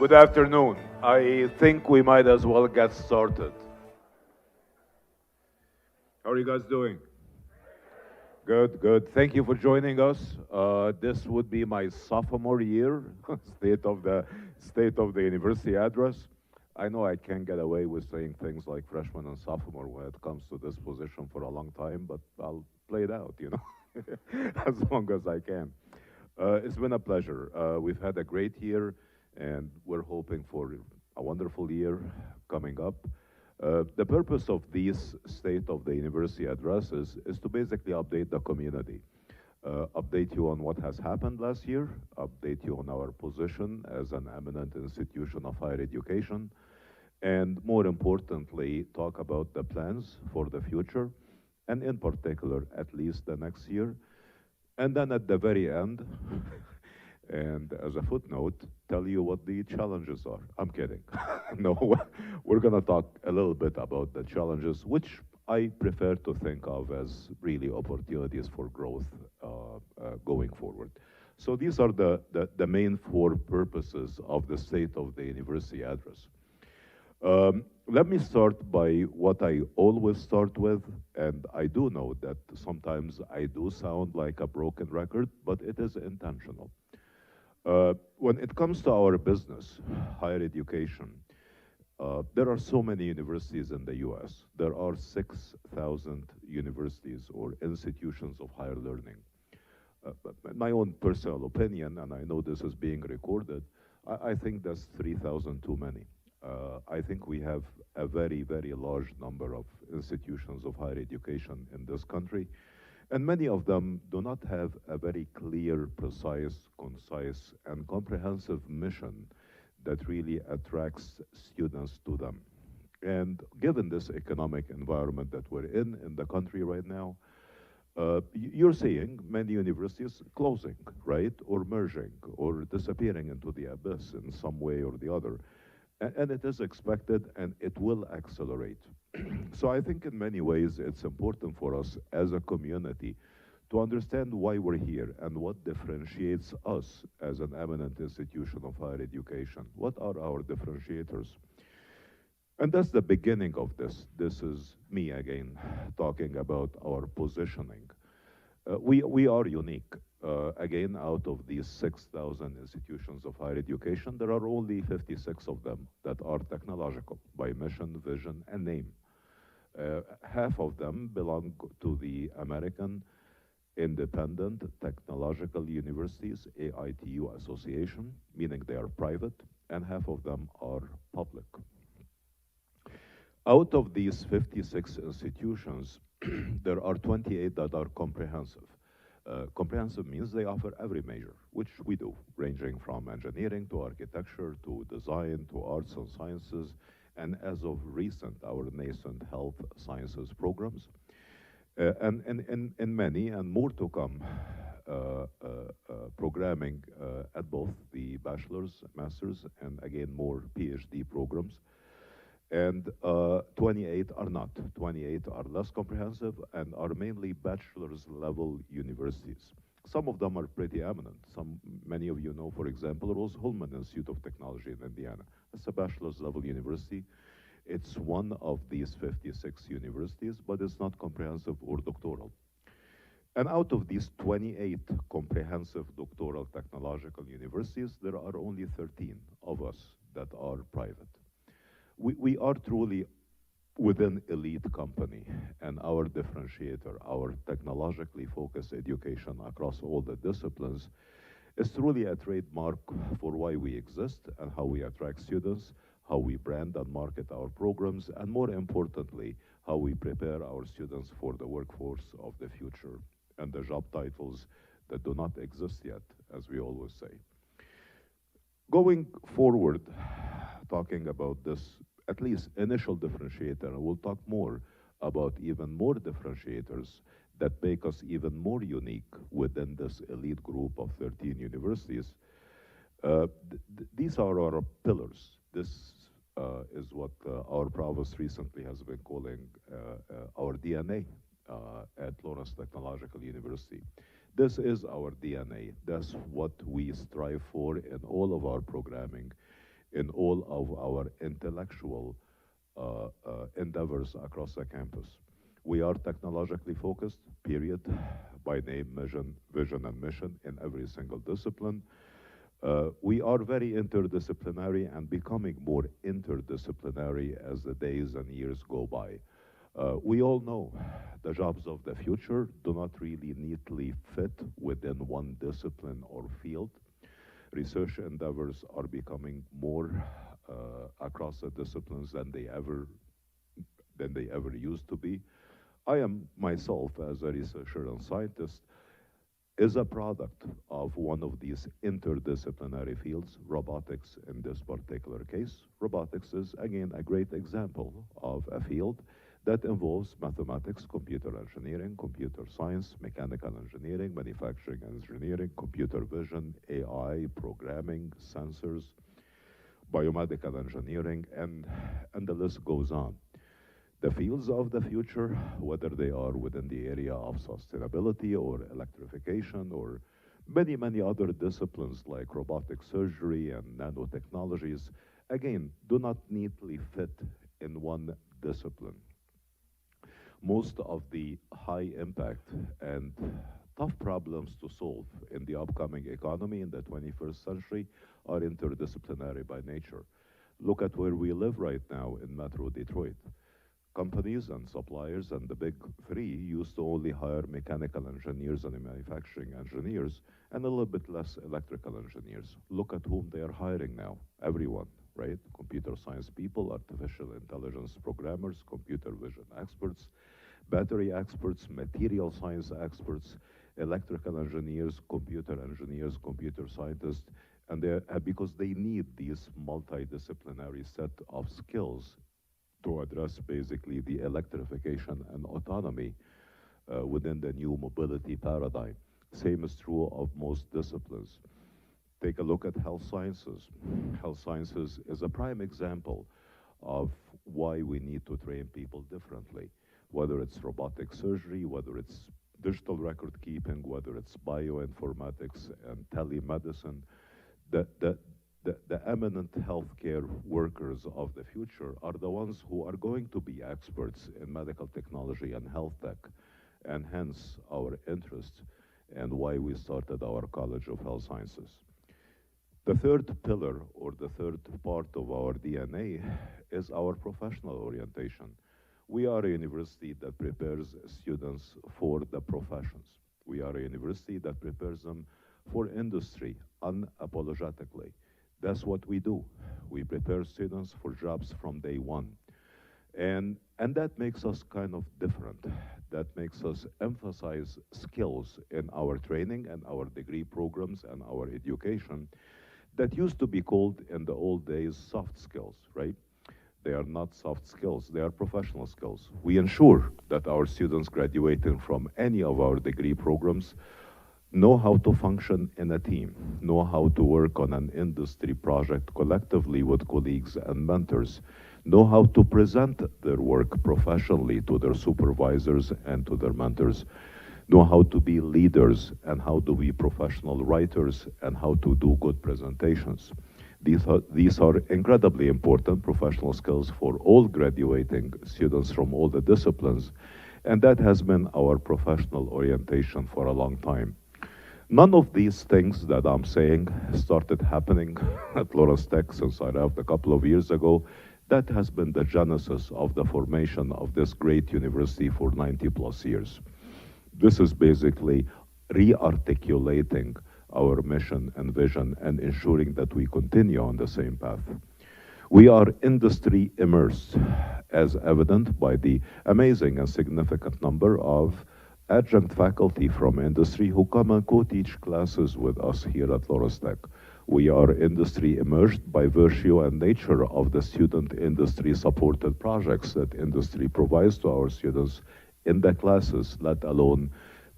Good afternoon. I think we might as well get started. How are you guys doing? Good, good. Thank you for joining us. This would be my sophomore year, state of the university address. I know I can't get away with saying things like freshman and sophomore when it comes to this position for a long time, but I'll play it out, as long as I can. It's been a pleasure. We've had a great year, and we're hoping for a wonderful year coming up. The purpose of this State of the University addresses is to basically update the community, update you on what has happened last year, update you on our position as an eminent institution of higher education, and more importantly, talk about the plans for the future, and in particular, at least the next year. And then at the very end, and as a footnote, tell you what the challenges are. I'm kidding. No, we're going to talk a little bit about the challenges, which I prefer to think of as really opportunities for growth going forward. So these are the main four purposes of the State of the University address. Let me start by what I always start with, and I do know that sometimes I do sound like a broken record, but it is intentional. When it comes to our business, higher education, there are so many universities in the US. There are 6,000 universities or institutions of higher learning. My own personal opinion, and I know this is being recorded, I think that's 3,000 too many. I think we have a very, very large number of institutions of higher education in this country, and many of them do not have a very clear, precise, concise, and comprehensive mission that really attracts students to them. And given this economic environment that we're in the country right now, you're seeing many universities closing, right? Or merging, or disappearing into the abyss in some way or the other. And it is expected, and it will accelerate. So I think in many ways it's important for us as a community to understand why we're here and what differentiates us as an eminent institution of higher education. What are our differentiators? And that's the beginning of this. This is me again talking about our positioning. We are unique. Again, out of these 6,000 institutions of higher education, there are only 56 of them that are technological by mission, vision, and name. Half of them belong to the American Independent Technological Universities, AITU Association, meaning they are private, and half of them are public. Out of these 56 institutions, there are 28 that are comprehensive. Comprehensive means they offer every major, which we do, ranging from engineering to architecture to design to arts and sciences, and as of recent, our nascent health sciences programs. And many, and more to come, programming at both the bachelor's, master's, and again, more PhD programs. And 28 are not. 28 are less comprehensive and are mainly bachelor's level universities. Some of them are pretty eminent. Many of you know, for example, Rose-Hulman Institute of Technology in Indiana. It's a bachelor's level university. It's one of these 56 universities, but it's not comprehensive or doctoral. And out of these 28 comprehensive doctoral technological universities, there are only 13 of us that are private. We are truly within elite company, and our differentiator, our technologically focused education across all the disciplines, is truly a trademark for why we exist and how we attract students, how we brand and market our programs, and more importantly, how we prepare our students for the workforce of the future and the job titles that do not exist yet, as we always say. Going forward, talking about this at least initial differentiator, and we'll talk more about even more differentiators that make us even more unique within this elite group of 13 universities. These are our pillars. This is what our provost recently has been calling our DNA at Lawrence Technological University. This is our DNA. That's what we strive for in all of our programming. in all of our intellectual endeavors across the campus. We are technologically focused, period, by name, mission, vision, and mission in every single discipline. We are very interdisciplinary and becoming more interdisciplinary as the days and years go by. We all know the jobs of the future do not really neatly fit within one discipline or field. Research endeavors are becoming more across the disciplines than they ever used to be. I am myself, as a researcher and scientist, is a product of one of these interdisciplinary fields, robotics in this particular case. Robotics is, again, a great example of a field that involves mathematics, computer engineering, computer science, mechanical engineering, manufacturing engineering, computer vision, AI, programming, sensors, biomedical engineering, and the list goes on. The fields of the future, whether they are within the area of sustainability or electrification or many, many other disciplines like robotic surgery and nanotechnologies, again, do not neatly fit in one discipline. Most of the high impact and tough problems to solve in the upcoming economy in the 21st century are interdisciplinary by nature. Look at where we live right now in Metro Detroit. Companies and suppliers and the big three used to only hire mechanical engineers and manufacturing engineers and a little bit less electrical engineers. Look at whom they are hiring now. Everyone, right? Computer science people, artificial intelligence programmers, computer vision experts, battery experts, material science experts, electrical engineers, computer scientists, and because they need these multidisciplinary set of skills to address basically the electrification and autonomy within the new mobility paradigm. Same is true of most disciplines. Take a look at health sciences. Health sciences is a prime example of why we need to train people differently, whether it's robotic surgery, whether it's digital record keeping, whether it's bioinformatics and telemedicine. The eminent healthcare workers of the future are the ones who are going to be experts in medical technology and health tech, and hence our interest and why we started our College of Health Sciences. The third pillar, or the third part of our DNA, is our professional orientation. We are a university that prepares students for the professions. We are a university that prepares them for industry unapologetically. That's what we do. We prepare students for jobs from day one. And that makes us kind of different. That makes us emphasize skills in our training and our degree programs and our education that used to be called in the old days soft skills, right? They are not soft skills, they are professional skills. We ensure that our students graduating from any of our degree programs know how to function in a team, know how to work on an industry project collectively with colleagues and mentors, know how to present their work professionally to their supervisors and to their mentors, know how to be leaders and how to be professional writers and how to do good presentations. These are incredibly important professional skills for all graduating students from all the disciplines, and that has been our professional orientation for a long time. None of these things that I'm saying started happening at Lawrence Tech since I left a couple of years ago. That has been the genesis of the formation of this great university for 90 plus years. This is basically re-articulating our mission and vision and ensuring that we continue on the same path. We are industry immersed, as evident by the amazing and significant number of adjunct faculty from industry who come and co-teach classes with us here at Lawrence Tech. We are industry immersed by virtue and nature of the student industry supported projects that industry provides to our students in the classes, let alone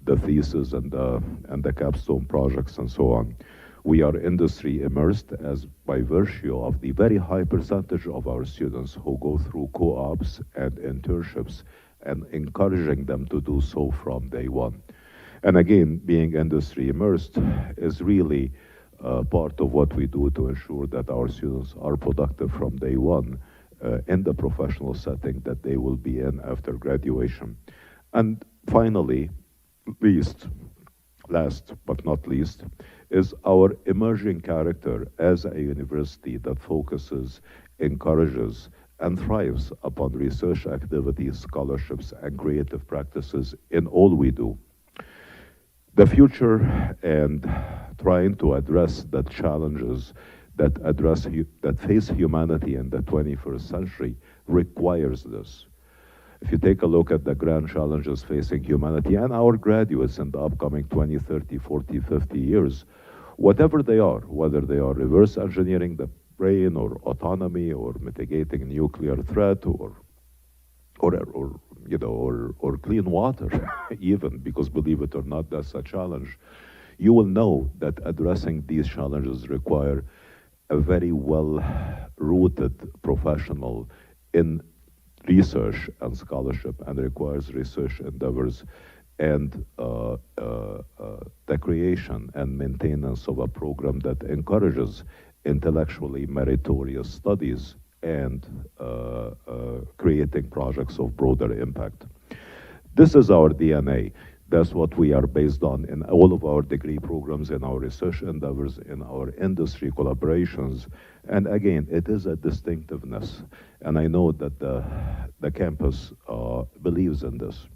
the thesis and the capstone projects and so on. We are industry immersed as by virtue of the very high percentage of our students who go through co-ops and internships and encouraging them to do so from day one. And again, being industry immersed is really part of what we do to ensure that our students are productive from day one in the professional setting that they will be in after graduation. And finally, least, last but not least, is our emerging character as a university that focuses, encourages, and thrives upon research activities, scholarships, and creative practices in all we do. The future and trying to address the challenges that face humanity in the 21st century requires this. If you take a look at the grand challenges facing humanity and our graduates in the upcoming 20, 30, 40, 50 years, whatever they are, whether they are reverse engineering the brain or autonomy or mitigating nuclear threat or clean water, even, because believe it or not, that's a challenge. You will know that addressing these challenges require a very well-rooted professional in research and scholarship, and requires research endeavors and the creation and maintenance of a program that encourages intellectually meritorious studies and creating projects of broader impact. This is our DNA. That's what we are based on in all of our degree programs, in our research endeavors, in our industry collaborations. And again, it is a distinctiveness. And I know that the campus believes in this.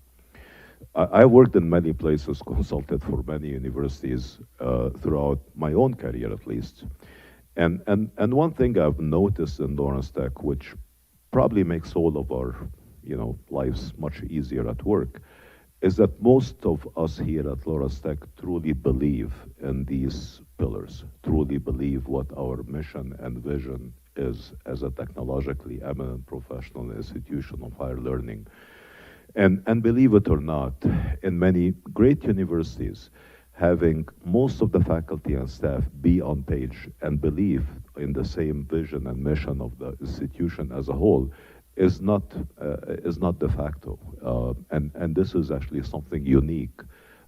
I worked in many places, consulted for many universities throughout my own career at least. And one thing I've noticed in Lawrence Tech, which probably makes all of our lives much easier at work, is that most of us here at Lawrence Tech truly believe in these pillars, truly believe what our mission and vision is as a technologically eminent professional institution of higher learning. And believe it or not, in many great universities, having most of the faculty and staff be on page and believe in the same vision and mission of the institution as a whole is not de facto, and this is actually something unique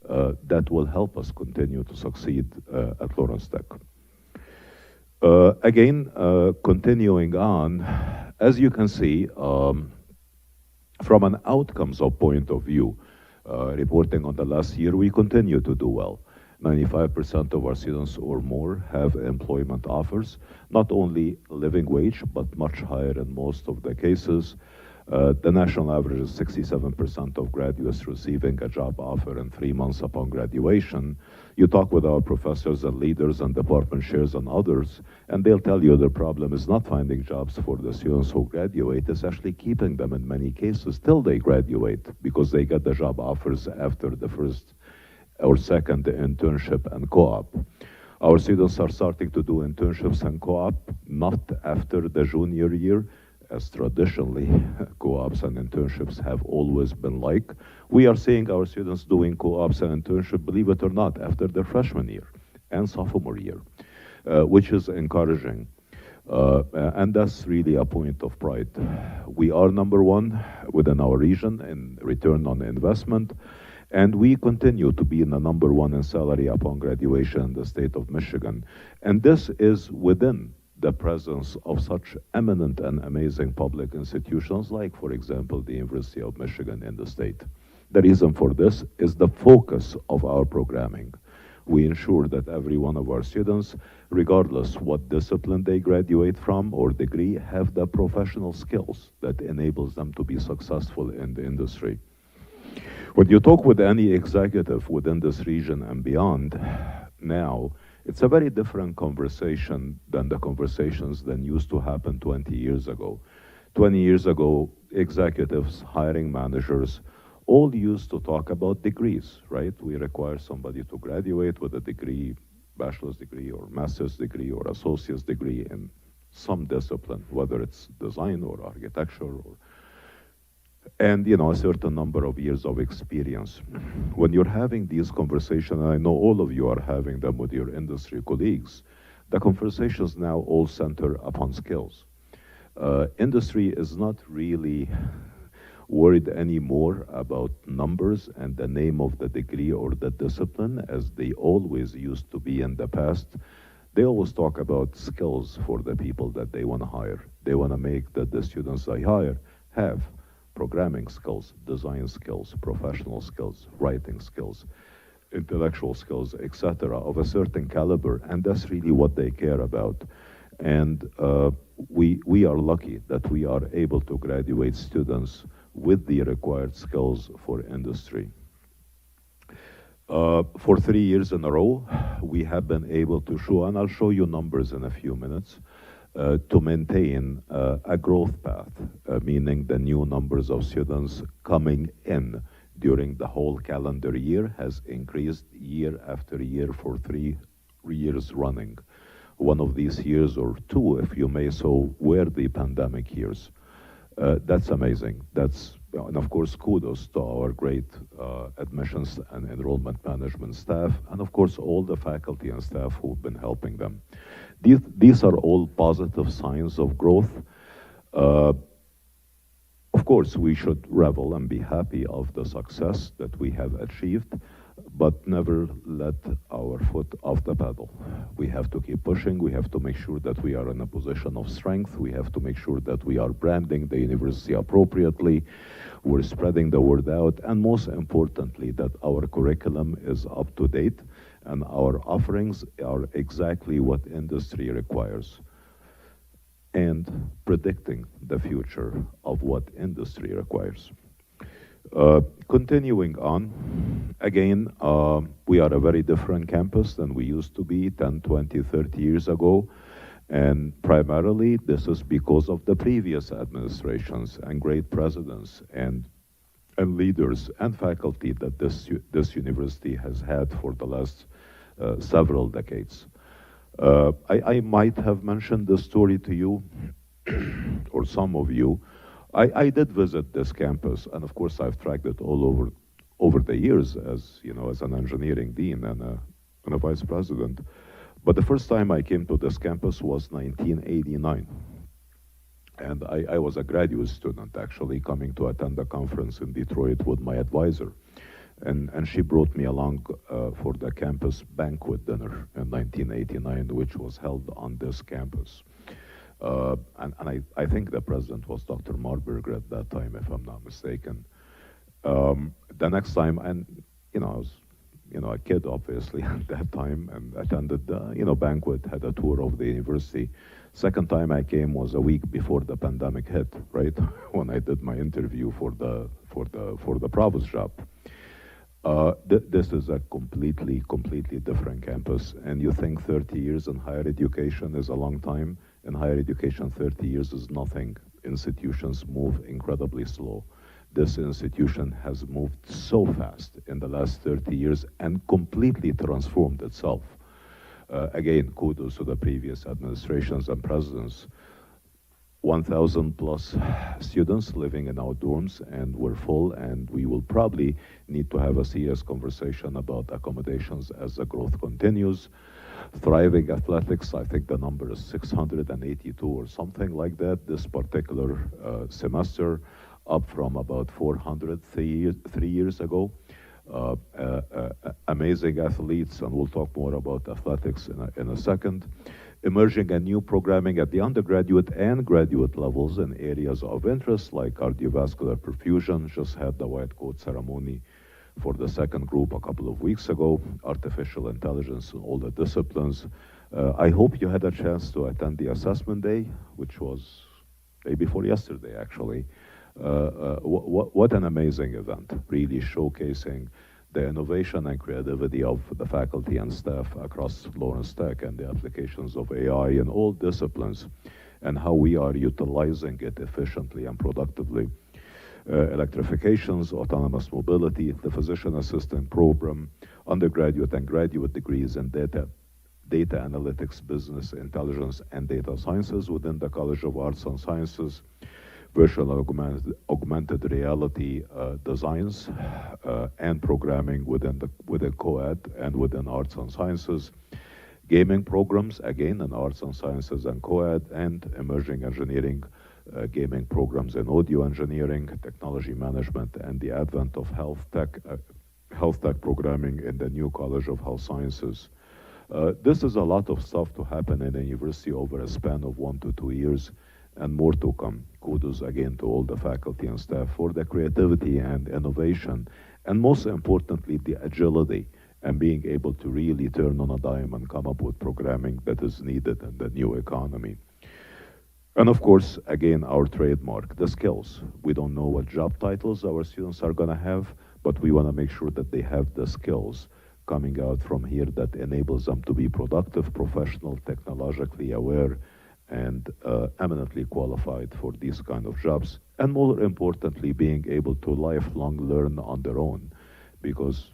that will help us continue to succeed at Lawrence Tech. Again, continuing on, as you can see, from an outcomes of point of view, reporting on the last year, we continue to do well. 95% of our students or more have employment offers, not only living wage, but much higher in most of the cases. The national average is 67% of graduates receiving a job offer in 3 months upon graduation. You talk with our professors and leaders and department chairs and others, and they'll tell you the problem is not finding jobs for the students who graduate, it's actually keeping them in many cases till they graduate, because they get the job offers after the first or second internship and co-op. Our students are starting to do internships and co-op not after the junior year, as traditionally co-ops and internships have always been like. We are seeing our students doing co-ops and internship, believe it or not, after their freshman year and sophomore year, which is encouraging. And that's really a point of pride. We are number one within our region in return on investment. And we continue to be in the number one in salary upon graduation in the state of Michigan. And this is within the presence of such eminent and amazing public institutions like, for example, the University of Michigan in the state. The reason for this is the focus of our programming. We ensure that every one of our students, regardless what discipline they graduate from or degree, have the professional skills that enables them to be successful in the industry. When you talk with any executive within this region and beyond, now, it's a very different conversation than the conversations that used to happen 20 years ago. 20 years ago, executives, hiring managers, all used to talk about degrees, right? We require somebody to graduate with a degree, bachelor's degree or master's degree or associate's degree in some discipline, whether it's design or architecture or and a certain number of years of experience. When you're having these conversations, and I know all of you are having them with your industry colleagues, the conversations now all center upon skills. Industry is not really worried anymore about numbers and the name of the degree or the discipline as they always used to be in the past. They always talk about skills for the people that they want to hire. They want to make that the students they hire have programming skills, design skills, professional skills, writing skills, intellectual skills, etc., of a certain caliber, and that's really what they care about. And we are lucky that we are able to graduate students with the required skills for industry. For 3 years in a row, we have been able to show, and I'll show you numbers in a few minutes, to maintain a growth path, meaning the new numbers of students coming in during the whole calendar year has increased year after year for 3 years running. One of these years, or two, if you may so, were the pandemic years. That's amazing. And of course, kudos to our great admissions and enrollment management staff, and of course, all the faculty and staff who've been helping them. These are all positive signs of growth. Of course, we should revel and be happy of the success that we have achieved, but never let our foot off the pedal. We have to keep pushing. We have to make sure that we are in a position of strength. We have to make sure that we are branding the university appropriately. We're spreading the word out, and most importantly, that our curriculum is up to date and our offerings are exactly what industry requires, and predicting the future of what industry requires. Continuing on, again, we are a very different campus than we used to be 10, 20, 30 years ago. And primarily, this is because of the previous administrations and great presidents and leaders and faculty that this university has had for the last several decades. I might have mentioned this story to you, or some of you. I did visit this campus, and of course I've tracked it all over the years as an engineering dean and a vice president. But the first time I came to this campus was 1989. And I was a graduate student, actually, coming to attend a conference in Detroit with my advisor. And she brought me along for the campus banquet dinner in 1989, which was held on this campus. And I think the president was Dr. Marburger at that time, if I'm not mistaken. The next time, and I was a kid, obviously, at that time, and attended the banquet, had a tour of the university. Second time I came was a week before the pandemic hit, right? When I did my interview for the provost job. This is a completely different campus, and you think 30 years in higher education is a long time. In higher education, 30 years is nothing. Institutions move incredibly slow. This institution has moved so fast in the last 30 years and completely transformed itself. Again, kudos to the previous administrations and presidents. 1,000 plus students living in our dorms, and we're full, and we will probably need to have a serious conversation about accommodations as the growth continues. Thriving athletics, I think the number is 682 or something like that this particular semester, up from about 400 three years ago. Amazing athletes, and we'll talk more about athletics in a second. Emerging and new programming at the undergraduate and graduate levels in areas of interest like cardiovascular perfusion. Just had the white coat ceremony for the second group a couple of weeks ago. Artificial intelligence in all the disciplines. I hope you had a chance to attend the assessment day, which was day before yesterday, actually. What an amazing event, really showcasing the innovation and creativity of the faculty and staff across Lawrence Tech and the applications of AI in all disciplines, and how we are utilizing it efficiently and productively. Electrifications, autonomous mobility, the physician assistant program, undergraduate and graduate degrees in data analytics, business intelligence, and data sciences within the College of Arts and Sciences. Virtual augmented reality designs and programming within co-ed and within arts and sciences. Gaming programs, again, in arts and sciences and co-ed, and emerging engineering gaming programs in audio engineering, technology management, and the advent of health tech programming in the new College of Health Sciences. This is a lot of stuff to happen in a university over a span of 1 to 2 years, and more to come. Kudos again to all the faculty and staff for the creativity and innovation, and most importantly, the agility and being able to really turn on a dime and come up with programming that is needed in the new economy. And of course, again, our trademark, the skills. We don't know what job titles our students are going to have, but we want to make sure that they have the skills coming out from here that enables them to be productive, professional, technologically aware, and eminently qualified for these kind of jobs. And more importantly, being able to lifelong learn on their own, because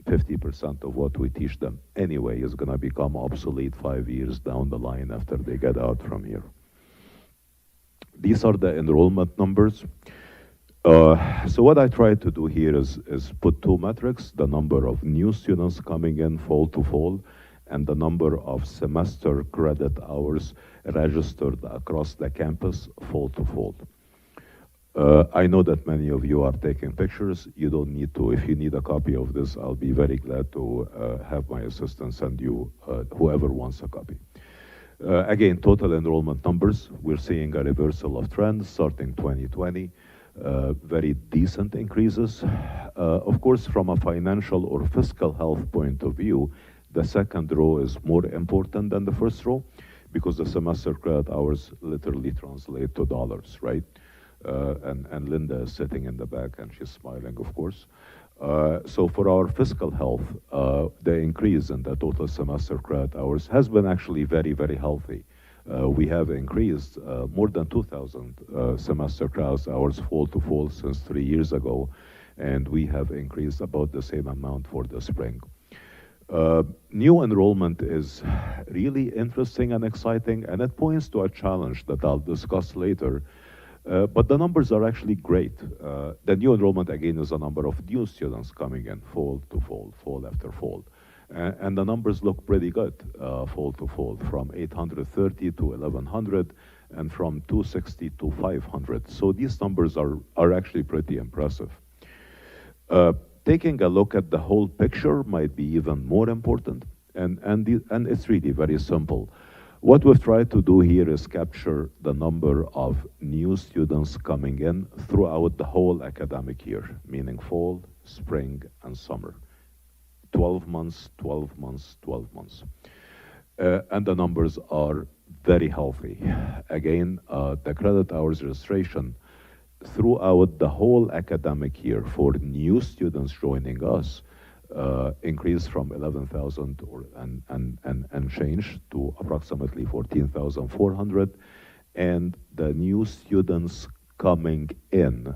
50% of what we teach them anyway is going to become obsolete 5 years down the line after they get out from here. These are the enrollment numbers. So what I try to do here is put two metrics, the number of new students coming in fall to fall, and the number of semester credit hours registered across the campus fall to fall. I know that many of you are taking pictures. You don't need to. If you need a copy of this, I'll be very glad to have my assistant send you whoever wants a copy. Again, total enrollment numbers, we're seeing a reversal of trends starting 2020. Very decent increases. Of course, from a financial or fiscal health point of view, the second row is more important than the first row because the semester credit hours literally translate to dollars, right? And Linda is sitting in the back and she's smiling, of course. So for our fiscal health, the increase in the total semester credit hours has been actually very, very healthy. We have increased more than 2,000 semester credit hours fall to fall since 3 years ago, and we have increased about the same amount for the spring. New enrollment is really interesting and exciting, and it points to a challenge that I'll discuss later. But the numbers are actually great. The new enrollment, again, is a number of new students coming in fall to fall, fall after fall. And the numbers look pretty good, fall to fall, from 830 to 1100 and from 260 to 500. So these numbers are actually pretty impressive. Taking a look at the whole picture might be even more important, and it's really very simple. What we've tried to do here is capture the number of new students coming in throughout the whole academic year, meaning fall, spring, and summer. 12 months, 12 months, 12 months. And the numbers are very healthy. Again, the credit hours registration throughout the whole academic year for new students joining us increased from 11,000 and change to approximately 14,400, and the new students coming in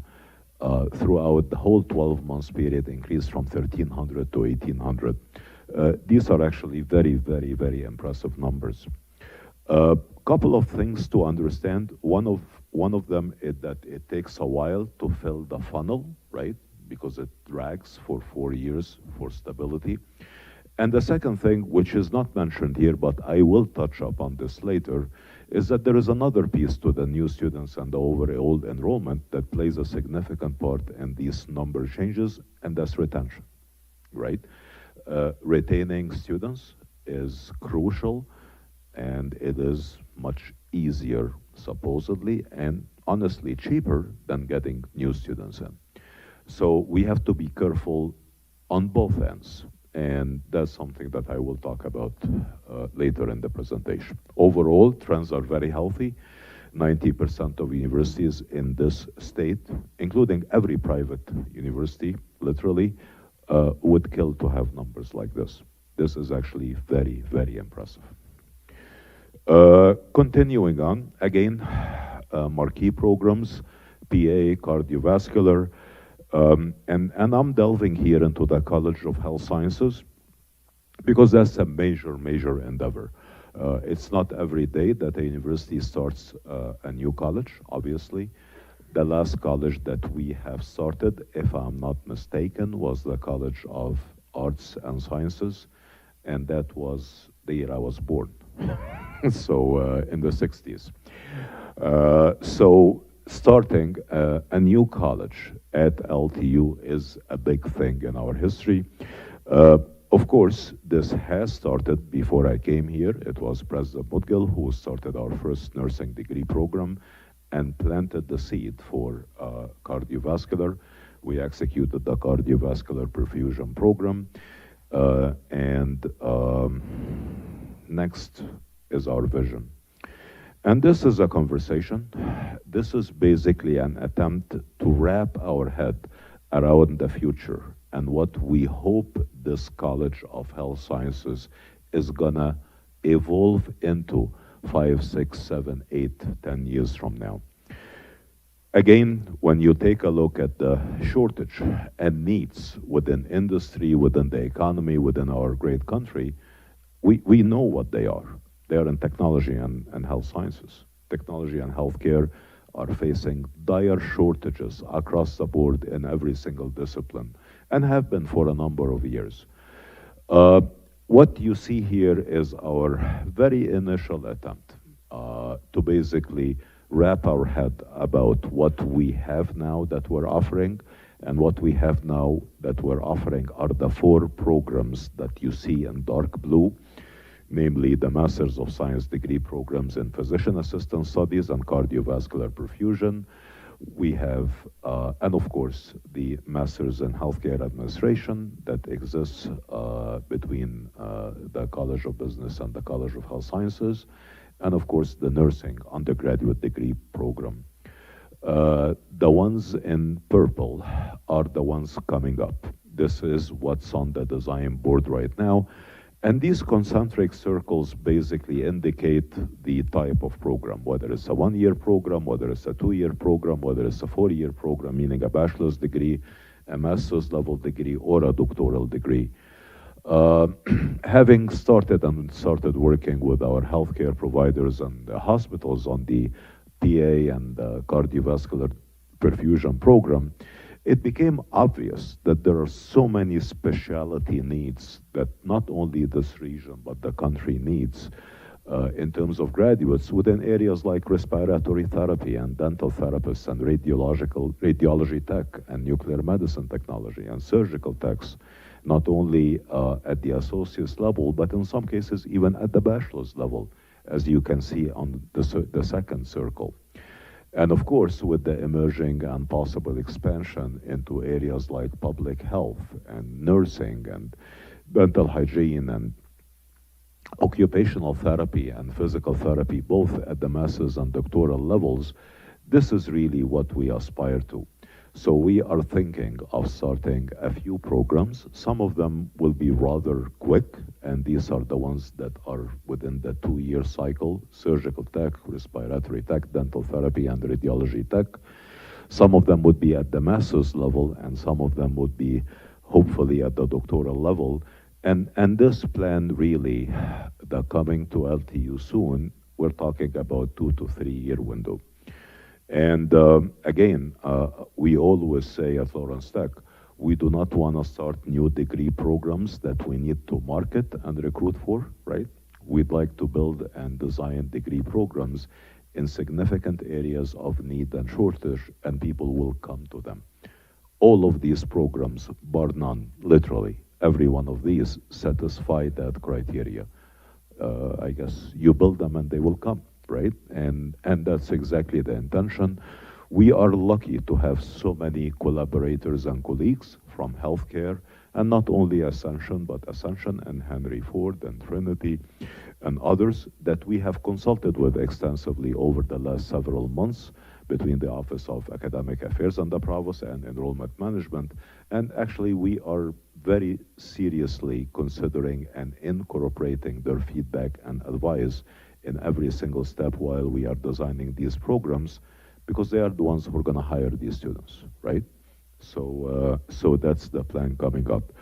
throughout the whole 12 months period increased from 1,300 to 1,800. These are actually very, very, very impressive numbers. Couple of things to understand. One of them is that it takes a while to fill the funnel, right? Because it drags for 4 years for stability. And the second thing, which is not mentioned here, but I will touch upon this later, is that there is another piece to the new students and the overall enrollment that plays a significant part in these number changes, and that's retention, right? Retaining students is crucial, and it is much easier, supposedly, and honestly cheaper than getting new students in. So we have to be careful on both ends, and that's something that I will talk about later in the presentation. Overall, trends are very healthy. 90% of universities in this state, including every private university, literally, would kill to have numbers like this. This is actually very, very impressive. Continuing on, again, marquee programs, PA, cardiovascular, and I'm delving here into the College of Health Sciences because that's a major, major endeavor. It's not every day that a university starts a new college, obviously. The last college that we have started, if I'm not mistaken, was the College of Arts and Sciences, and that was the year I was born, so in the 60s. So starting a new college at LTU is a big thing in our history. Of course, this has started before I came here. It was President Mudgil who started our first nursing degree program and planted the seed for cardiovascular. We executed the cardiovascular perfusion program. And next is our vision. And this is a conversation. This is basically an attempt to wrap our head around the future and what we hope this College of Health Sciences is gonna evolve into 5, 6, 7, 8, 10 years from now. Again, when you take a look at the shortage and needs within industry, within the economy, within our great country, we know what they are. They are in technology and health sciences. Technology and healthcare are facing dire shortages across the board in every single discipline and have been for a number of years. What you see here is our very initial attempt to basically wrap our head about what we have now that we're offering, and what we have now that we're offering are the 4 programs that you see in dark blue, namely the Masters of Science degree programs in Physician Assistant Studies and Cardiovascular Perfusion. We have, and of course, the Masters in Healthcare Administration that exists between the College of Business and the College of Health Sciences, and of course, the Nursing Undergraduate Degree Program. The ones in purple are the ones coming up. This is what's on the design board right now. And these concentric circles basically indicate the type of program, whether it's a 1-year program, whether it's a 2-year program, whether it's a 4-year program, meaning a bachelor's degree, a master's level degree, or a doctoral degree. Having started working with our healthcare providers and the hospitals on the PA and the cardiovascular perfusion program, it became obvious that there are so many specialty needs that not only this region, but the country needs in terms of graduates within areas like respiratory therapy and dental therapists and radiology tech and nuclear medicine technology and surgical techs, not only at the associate's level, but in some cases even at the bachelor's level, as you can see on the second circle. And of course, with the emerging and possible expansion into areas like public health and nursing and dental hygiene and occupational therapy and physical therapy, both at the master's and doctoral levels, this is really what we aspire to. So we are thinking of starting a few programs. Some of them will be rather quick, and these are the ones that are within the 2-year cycle: surgical tech, respiratory tech, dental therapy, and radiology tech. Some of them would be at the master's level, and some of them would be hopefully at the doctoral level. And this plan really, the coming to LTU soon, we're talking about 2 to 3 year window. And again, we always say at Lawrence Tech, we do not want to start new degree programs that we need to market and recruit for, right? We'd like to build and design degree programs in significant areas of need and shortage, and people will come to them. All of these programs, bar none, literally, every one of these satisfy that criteria. I guess you build them and they will come. Right? And that's exactly the intention. We are lucky to have so many collaborators and colleagues from healthcare, and not only Ascension, but Ascension and Henry Ford and Trinity and others that we have consulted with extensively over the last several months between the Office of Academic Affairs and the Provost and Enrollment Management. And actually, we are very seriously considering and incorporating their feedback and advice in every single step while we are designing these programs, because they are the ones who are going to hire these students, right? So that's the plan coming up.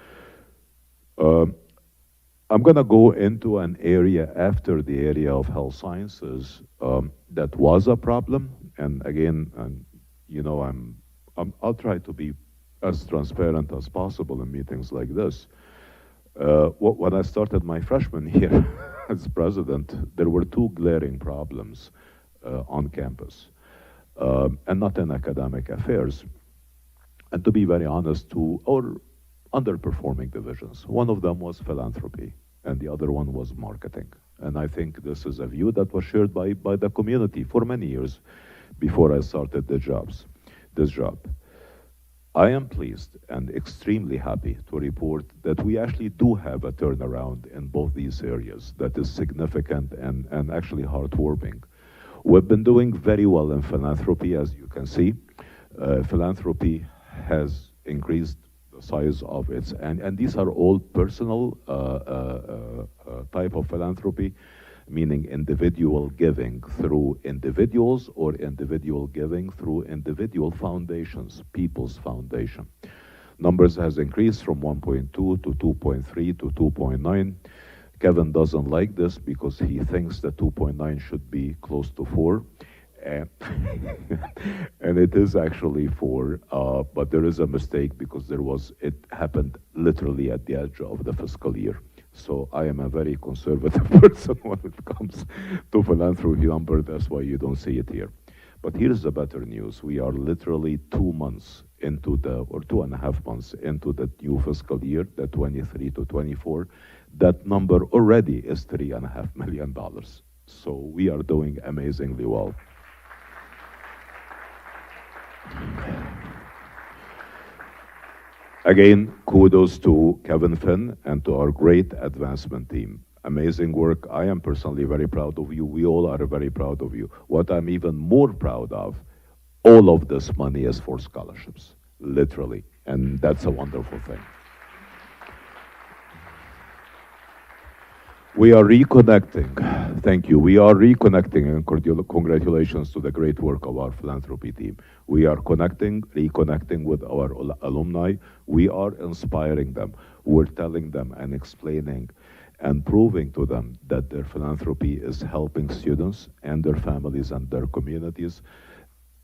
I'm going to go into an area after the area of health sciences that was a problem, and again, I'll try to be as transparent as possible in meetings like this. When I started my freshman year as president, there were 2 glaring problems on campus, and not in academic affairs. And to be very honest, 2 or underperforming divisions. One of them was philanthropy, and the other one was marketing. And I think this is a view that was shared by the community for many years before I started this job. I am pleased and extremely happy to report that we actually do have a turnaround in both these areas that is significant and actually heartwarming. We've been doing very well in philanthropy, as you can see. Philanthropy has increased the size of its, and these are all personal type of philanthropy, meaning individual giving through individuals or individual giving through individual foundations, people's foundation. Numbers has increased from 1.2 to 2.3 to 2.9. Kevin doesn't like this because he thinks that 2.9 should be close to 4. And, and it is actually 4, but there is a mistake because it happened literally at the edge of the fiscal year. So I am a very conservative person when it comes to philanthropy number. That's why you don't see it here. But here's the better news. We are literally 2 months into or 2.5 months into the new fiscal year, the 23 to 24. That number already is $3.5 million. So we are doing amazingly well. Again, kudos to Kevin Finn and to our great advancement team. Amazing work. I am personally very proud of you. We all are very proud of you. What I'm even more proud of, all of this money is for scholarships, literally. And that's a wonderful thing. We are reconnecting. Thank you. We are reconnecting, and congratulations to the great work of our philanthropy team. We are reconnecting with our alumni. We are inspiring them. We're telling them and explaining and proving to them that their philanthropy is helping students and their families and their communities.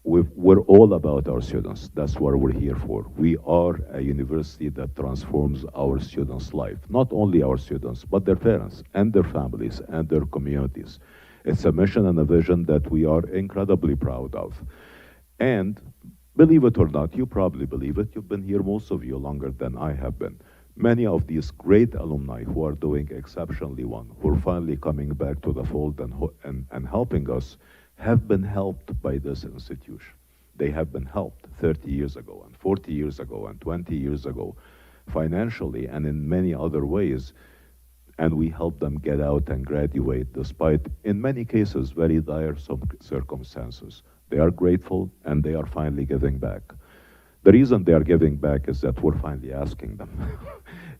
We're all about our students. That's what we're here for. We are a university that transforms our students' life. Not only our students, but their parents and their families and their communities. It's a mission and a vision that we are incredibly proud of. And believe it or not, you probably believe it. You've been here, most of you, longer than I have been. Many of these great alumni who are doing exceptionally well, who are finally coming back to the fold and helping us, have been helped by this institution. They have been helped 30 years ago and 40 years ago and 20 years ago, financially and in many other ways, and we help them get out and graduate despite, in many cases, very dire circumstances. They are grateful and they are finally giving back. The reason they are giving back is that we're finally asking them.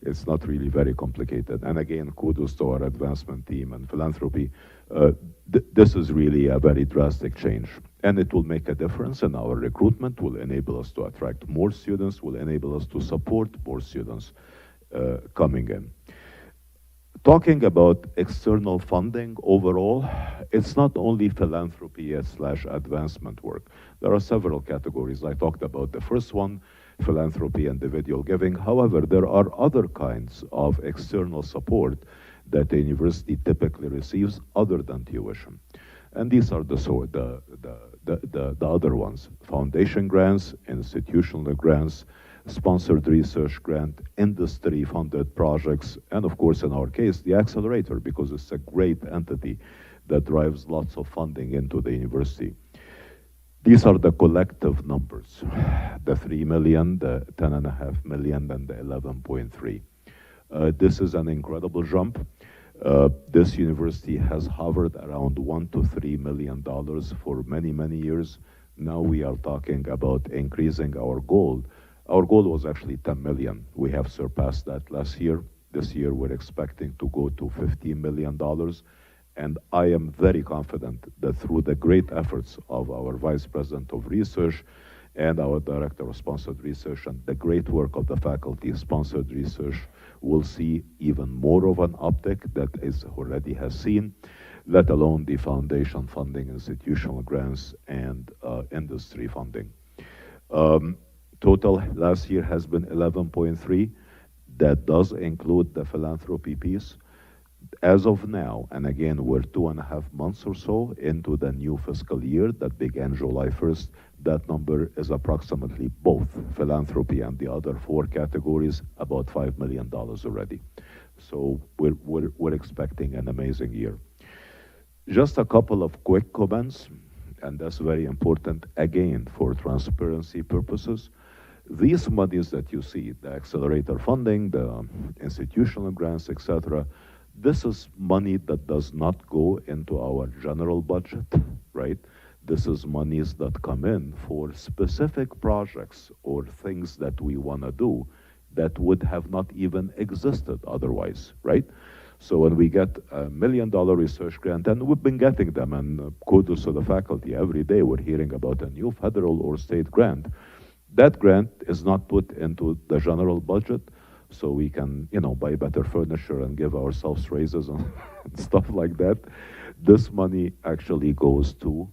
It's not really very complicated. And again, kudos to our advancement team and philanthropy. This is really a very drastic change. And it will make a difference in our recruitment, will enable us to attract more students, will enable us to support more students coming in. Talking about external funding overall, it's not only philanthropy / advancement work. There are several categories. I talked about the first one, philanthropy, individual giving. However, there are other kinds of external support that a university typically receives other than tuition. And these are the other ones: foundation grants, institutional grants, sponsored research grant, industry-funded projects, and of course, in our case, the accelerator, because it's a great entity that drives lots of funding into the university. These are the collective numbers, the 3 million, the 10.5 million, and the 11.3. This is an incredible jump. This university has hovered around $1 to $3 million for many, many years. Now we are talking about increasing our goal. Our goal was actually 10 million. We have surpassed that last year. This year we're expecting to go to $15 million. And I am very confident that through the great efforts of our Vice President of Research and our Director of Sponsored Research and the great work of the faculty sponsored research, we'll see even more of an uptick that is already has seen, let alone the foundation funding, institutional grants, and industry funding. Total last year has been 11.3. That does include the philanthropy piece. As of now, and again, we're 2.5 months or so into the new fiscal year that began July 1st, that number is approximately both philanthropy and the other four categories, about $5 million already. So we're expecting an amazing year. Just a couple of quick comments, and that's very important, again, for transparency purposes. These monies that you see, the accelerator funding, the institutional grants, etc., this is money that does not go into our general budget, right? This is monies that come in for specific projects or things that we want to do that would have not even existed otherwise, right? So when we get $1 million research grant, and we've been getting them, and kudos to the faculty, every day we're hearing about a new federal or state grant. That grant is not put into the general budget, so we can, buy better furniture and give ourselves raises and stuff like that. This money actually goes to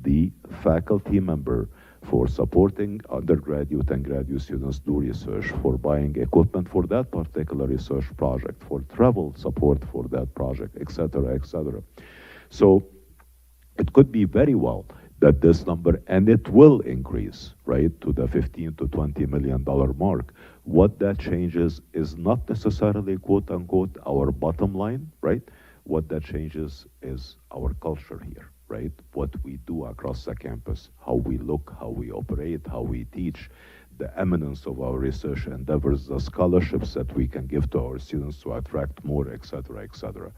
the faculty member for supporting undergraduate and graduate students do research, for buying equipment for that particular research project, for travel support for that project, et cetera, et cetera. So it could be very well that this number, and it will increase, right, to the $15 to $20 million mark. What that changes is not necessarily, quote unquote, our bottom line, right? What that changes is our culture here, right? What we do across the campus, how we look, how we operate, how we teach, the eminence of our research endeavors, the scholarships that we can give to our students to attract more, et cetera, et cetera.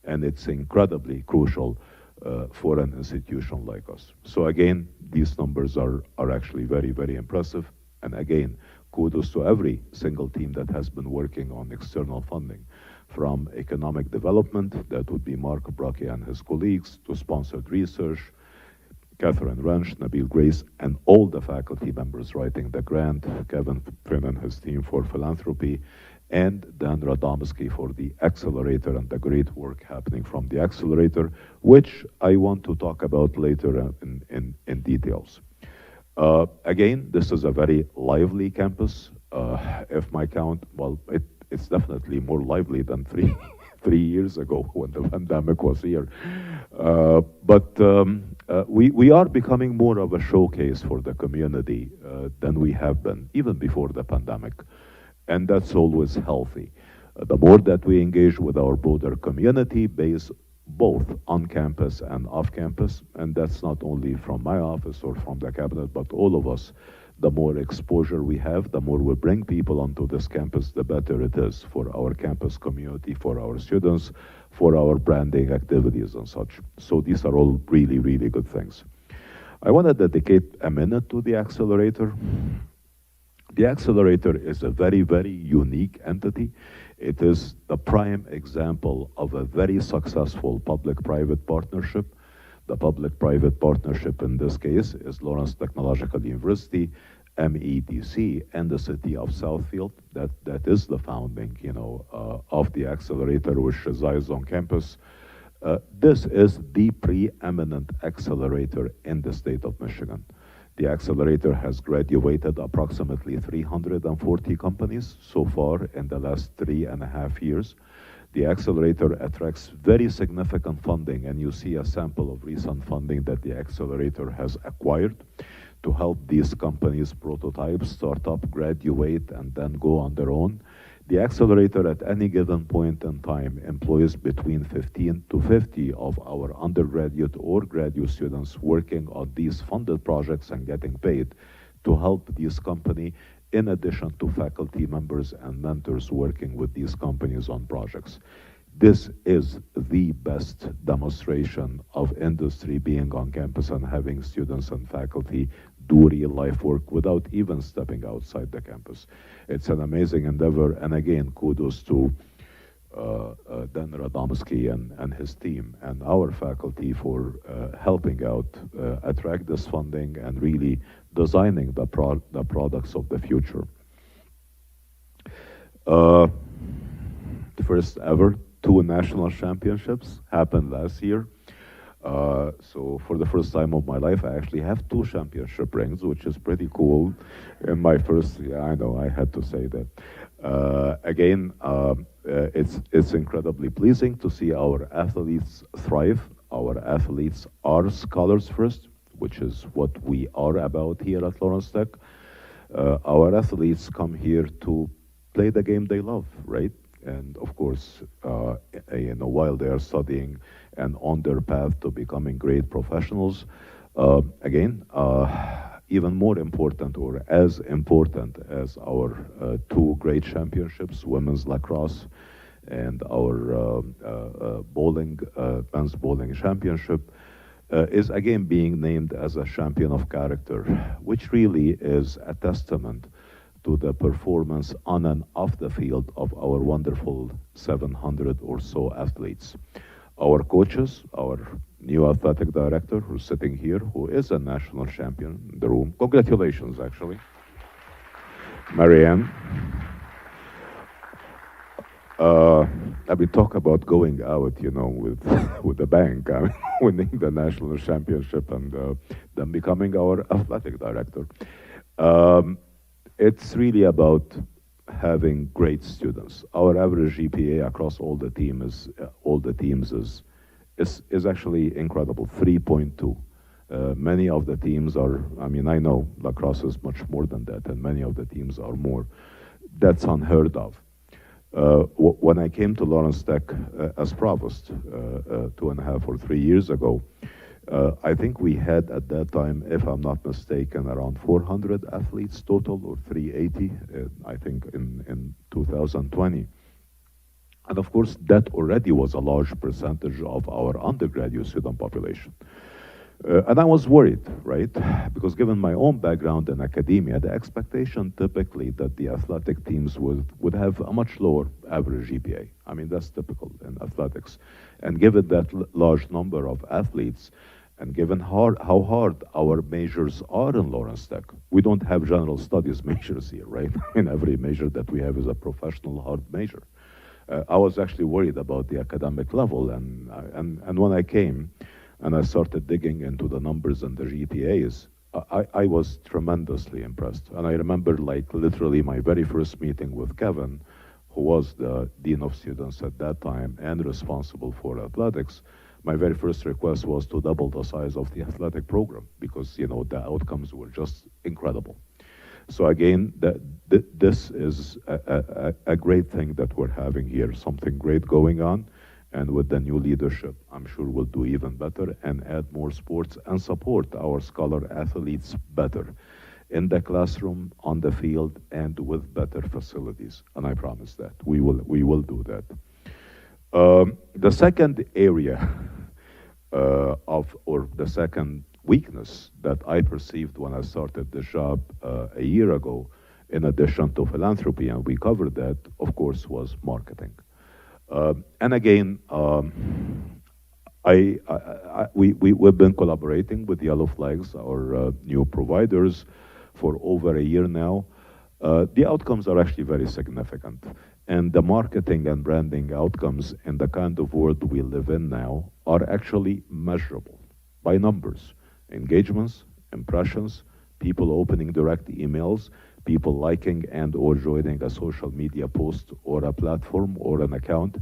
And it's incredibly crucial for an institution like us. So again, these numbers are actually very, very impressive. And again, kudos to every single team that has been working on external funding, from economic development, that would be Mark Brockie and his colleagues, to sponsored research, Catherine Wrench, Nabil Grace, and all the faculty members writing the grant, Kevin Prin and his team for philanthropy, and Dan Radomski for the accelerator and the great work happening from the accelerator, which I want to talk about later in details. Again, this is a very lively campus. If my count, well, it's definitely more lively than three years ago when the pandemic was here. But we are becoming more of a showcase for the community than we have been, even before the pandemic. And that's always healthy. The more that we engage with our broader community base, both on campus and off campus, and that's not only from my office or from the cabinet, but all of us, the more exposure we have, the more we bring people onto this campus, the better it is for our campus community, for our students, for our branding activities and such. So these are all really, really good things. I want to dedicate a minute to the accelerator. The accelerator is a very, very unique entity. It is the prime example of a very successful public-private partnership. The public-private partnership in this case is Lawrence Technological University, MEDC, and the city of Southfield. That is the founding, of the accelerator, which resides on campus. This is the preeminent accelerator in the state of Michigan. The accelerator has graduated approximately 340 companies so far in the last 3.5 years. The accelerator attracts very significant funding, and you see a sample of recent funding that the accelerator has acquired to help these companies prototype, start up, graduate, and then go on their own. The accelerator at any given point in time employs between 15 to 50 of our undergraduate or graduate students working on these funded projects and getting paid to help these companies, in addition to faculty members and mentors working with these companies on projects. This is the best demonstration of industry being on campus and having students and faculty do real life work without even stepping outside the campus. It's an amazing endeavor, and again, kudos to Dan Radomski and his team and our faculty for helping out attract this funding and really designing the products of the future. First ever 2 national championships happened last year. So for the first time of my life, I actually have two championship rings, which is pretty cool. In my first, yeah, I know I had to say that. Again, it's incredibly pleasing to see our athletes thrive. Our athletes are scholars first, which is what we are about here at Lawrence Tech. Our athletes come here to play the game they love, right? And of course, while they are studying and on their path to becoming great professionals, again, even more important or as important as our two great championships, women's lacrosse and our bowling, men's bowling championship, is again being named as a champion of character, which really is a testament to the performance on and off the field of our wonderful 700 or so athletes. Our coaches, our new athletic director who's sitting here, who is a national champion in the room. Congratulations, actually. Marianne. I mean, talk about going out, with with the bank, I mean, winning the national championship and then becoming our athletic director. Um, it's really about having great students. Our average GPA across all the teams is actually incredible, 3.2. Many of the teams are. I mean, I know lacrosse is much more than that, and many of the teams are more. That's unheard of. When I came to Lawrence Tech as provost 2.5 or 3 years ago, I think we had at that time, if I'm not mistaken, around 400 athletes total, or 380, I think, in 2020. And of course, that already was a large percentage of our undergraduate student population. And I was worried, right? Because given my own background in academia, the expectation typically that the athletic teams would have a much lower average GPA. I mean, that's typical in athletics. And given that large number of athletes, and given how hard our majors are in Lawrence Tech, we don't have general studies majors here, right? In every major that we have is a professional hard major. I was actually worried about the academic level, and when I came, and I started digging into the numbers and the GPAs, I was tremendously impressed. And I remember, like, literally my very first meeting with Kevin, who was the dean of students at that time and responsible for athletics. My very first request was to double the size of the athletic program because, the outcomes were just incredible. So again, this is a great thing that we're having here, something great going on. And with the new leadership, I'm sure we'll do even better and add more sports and support our scholar athletes better in the classroom, on the field, and with better facilities. And I promise that we will do that. The second area or the second weakness that I perceived when I started the job a year ago, in addition to philanthropy, and we covered that, of course, was marketing. And again, we've been collaborating with Yellow Flags, our new providers, for over a year now. The outcomes are actually very significant. And the marketing and branding outcomes in the kind of world we live in now are actually measurable by numbers. Engagements, impressions, people opening direct emails, people liking and or joining a social media post or a platform or an account.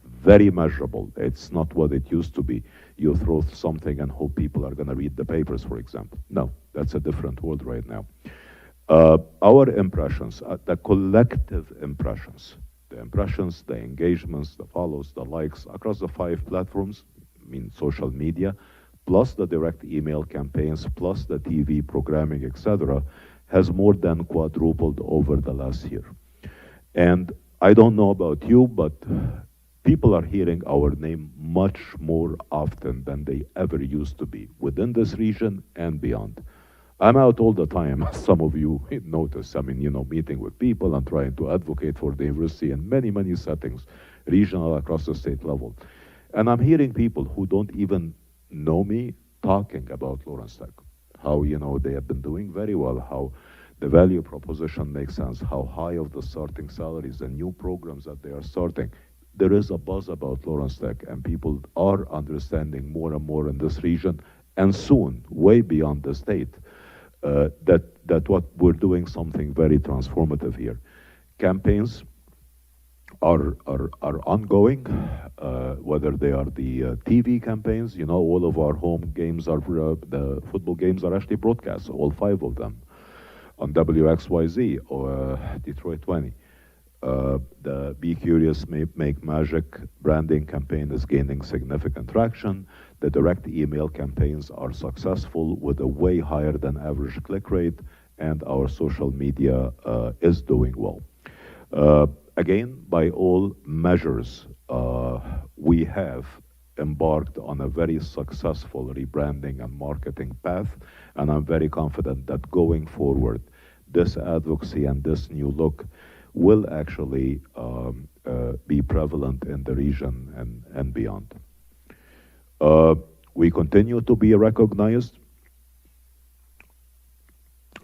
Very measurable. It's not what it used to be. You throw something and hope people are going to read the papers, for example. No, that's a different world right now. Our impressions, the collective impressions, the engagements, the follows, the likes across the 5 platforms, I mean social media, plus the direct email campaigns, plus the TV programming, etc., has more than quadrupled over the last year. And I don't know about you, but people are hearing our name much more often than they ever used to be within this region and beyond. I'm out all the time, as some of you notice. I mean, meeting with people and trying to advocate for the university in many, many settings, regional, across the state level. And I'm hearing people who don't even know me talking about Lawrence Tech, how, they have been doing very well, how the value proposition makes sense, how high of the starting salaries and new programs that they are starting. there is a buzz about Lawrence Tech, and people are understanding more and more in this region, and soon, way beyond the state, that what we're doing something very transformative here. Campaigns are ongoing, whether they are the TV campaigns. You know, all of our home games are, the football games are actually broadcast, all 5 of them, on WXYZ or Detroit 20. The Be Curious, Make Magic branding campaign is gaining significant traction. The direct email campaigns are successful with a way higher than average click rate, and our social media is doing well. Again, by all measures, we have embarked on a very successful rebranding and marketing path, and I'm very confident that going forward, this advocacy and this new look will actually be prevalent in the region and beyond. We continue to be recognized